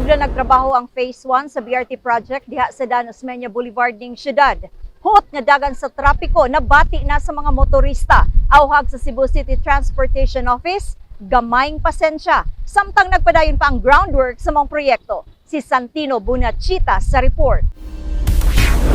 Sugda nagtrabaho ang Phase 1 sa BRT project diha sa Dan Osmeña Boulevard ning syudad. Hot nga dagan sa trapiko nabati na sa mga motorista. Awhag sa Cebu City Transportation Office, gamayng pasensya. Samtang nagpadayon pa ang groundwork sa mga proyekto. Si Santino Bunachita sa report.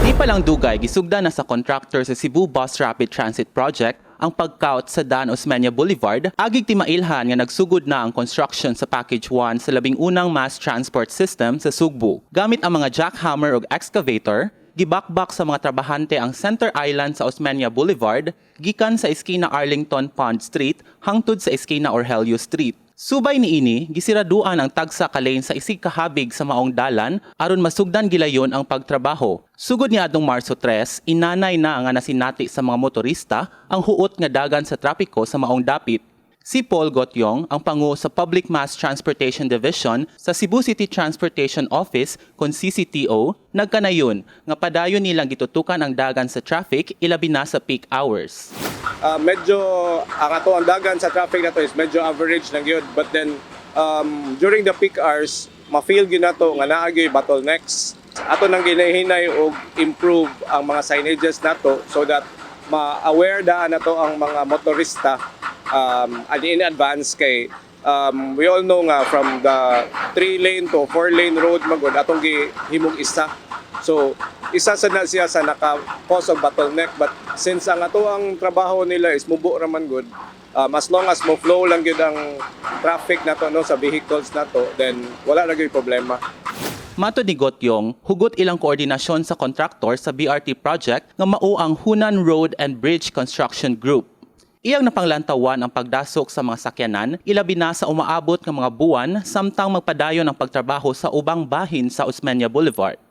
Di pa lang dugay, gisugda na sa contractor sa Cebu Bus Rapid Transit Project ang pagkaut sa Dan Osmeña Boulevard, agig timailhan nga nagsugod na ang construction sa Package 1 sa labing unang mass transport system sa Sugbo. Gamit ang mga jackhammer ug excavator, gibakbak sa mga trabahante ang center island sa Osmeña Boulevard, gikan sa eskina Arlington Pond Street hangtod sa eskina Orhelio Street. Subay niini, gisiraduan ang tagsa ka lane sa isig kahabig sa maong dalan aron masugdan gilayon ang pagtrabaho. Sugod ni adtong Marso 3, inanay na nga nasinati sa mga motorista ang huot nga dagan sa trapiko sa maong dapit. Si Paul Gotyong, ang pangu sa Public Mass Transportation Division sa Cebu City Transportation Office kon CCTO, nagkanayon nga padayon nilang gitutukan ang dagan sa traffic ilabi na sa peak hours. Medyo ang ato ang dagan sa traffic nato is medyo average lang yun, but then during the peak hours ma-feel gyud nato nga naa gyud bottlenecks. Ato nang ginahinay og improve ang mga signages nato so that ma-aware daan nato ang mga motorista in advance kay we all know nga from the 3-lane to 4-lane road magud atong gihimog isa. So isa sa na siya sa naka-cause of bottleneck, but since ang ato ang trabaho nila is mubo raman good, as long as mo flow lang gyud ang traffic nato no sa vehicles nato, then wala na gyud problema. Matod ni Gotyong, hugot ilang koordinasyon sa kontraktor sa BRT project nga mao ang Hunan Road and Bridge Construction Group. Iyang napanglantawan ang pagdasok sa mga sakyanan, ilabi na sa umaabot ng mga buwan samtang magpadayon ang pagtrabaho sa ubang bahin sa Osmeña Boulevard.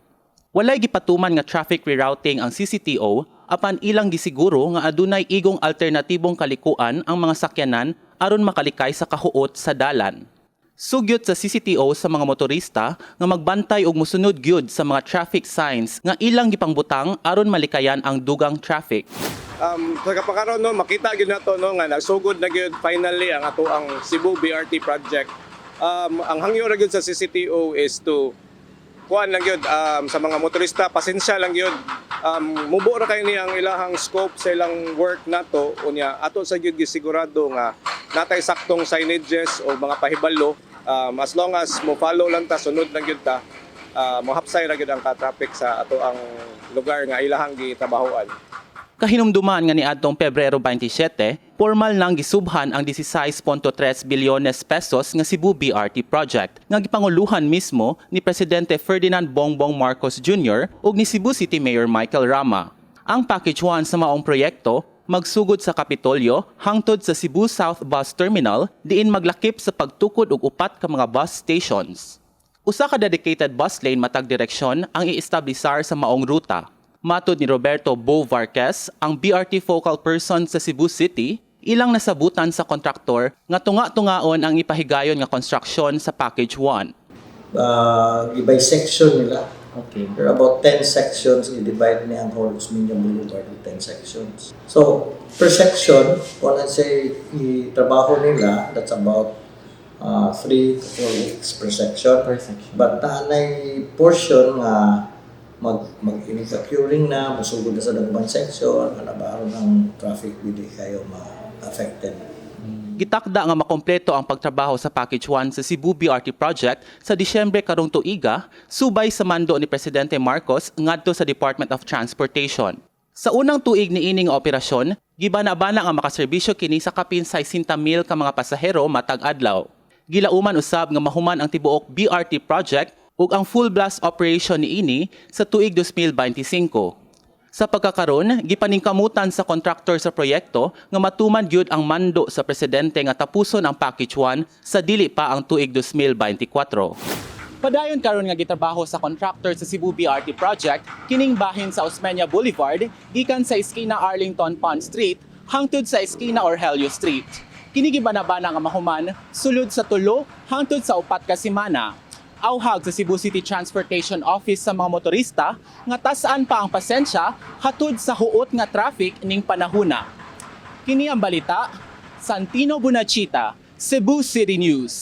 Walay gipatuman nga traffic rerouting ang CCTO apan ilang gisiguro nga adunay igong alternatibong kalikuan ang mga sakyanan aron makalikay sa kahuot sa dalan. Sugyot sa CCTO sa mga motorista nga magbantay og mosunod gyud sa mga traffic signs nga ilang gipangbutang aron malikayan ang dugang traffic. Sa kapakaron no makita gyud nato no nga nagsugod na gyud finally ang ato ang Cebu BRT project. Ang hangyo ra gyud sa CCTO is to kuan lang yun, sa mga motorista, pasensya lang yun. Mubo ra kayo niyang ilahang scope sa ilang work nato, unya ato sa yun gisigurado nga natay saktong signages o mga pahibalo. As long as mo follow lang ta, sunod lang yun ta, mohapsay ra gyud ang ka-traffic sa ato ang lugar nga ilahang gitrabahoan. Kahinumduman nga niadtong Pebrero 27, formal nang gisubhan ang 16.3 bilyones pesos nga Cebu BRT project nga gipanguluhan mismo ni Presidente Ferdinand Bongbong Marcos Jr. ug ni Cebu City Mayor Michael Rama. Ang Package 1 sa maong proyekto magsugod sa Kapitolyo hangtod sa Cebu South Bus Terminal diin maglakip sa pagtukod og upat ka mga bus stations. Usa ka dedicated bus lane matag direksyon ang iestablisar sa maong ruta. Matod ni Roberto Bo Varquez, ang BRT focal person sa Cebu City, ilang nasabutan sa kontraktor nga tunga-tungaon ang ipahigayon nga construction sa Package 1. By section nila. Okay. There are about 10 sections, i-divide niya ang whole Osmeña Boulevard with 10 sections. So, per section, kung say i-trabaho nila, that's about 3 to 4 weeks per section. But naanay portion nga mag-curing na, masugod na sa dagbang section, hanabaro ng traffic hindi kayo ma-affected. Gitakda nga makompleto ang pagtrabaho sa Package 1 sa Cebu BRT project sa Disyembre karong tuiga, subay sa mando ni Presidente Marcos ngadto sa Department of Transportation. Sa unang tuig ni ining operasyon, gibana-bana nga makaserbisyo kini sa kapin 60,000 ka mga pasahero matag adlaw. Gilauman usab nga mahuman ang tibuok BRT project ug ang full blast operation niini sa tuig 2025. Sa pagkakaron, gipaningkamutan sa kontraktor sa proyekto nga matuman gyud ang mando sa presidente nga tapuson ang Package 1 sa dili pa ang tuig 2024. Padayon karon nga gitrabaho sa contractor sa Cebu BRT project kining bahin sa Osmeña Boulevard gikan sa eskina Arlington Pond Street hangtod sa eskina Orhelio Street. Kini gibana-bana nga mahuman sulod sa 3 hangtod sa 4 ka semana. Awhag sa Cebu City Transportation Office sa mga motorista nga tasaan pa ang pasensya hatud sa huot nga traffic ning panahuna. Kini ang balita, Santino Bunachita, Cebu City News.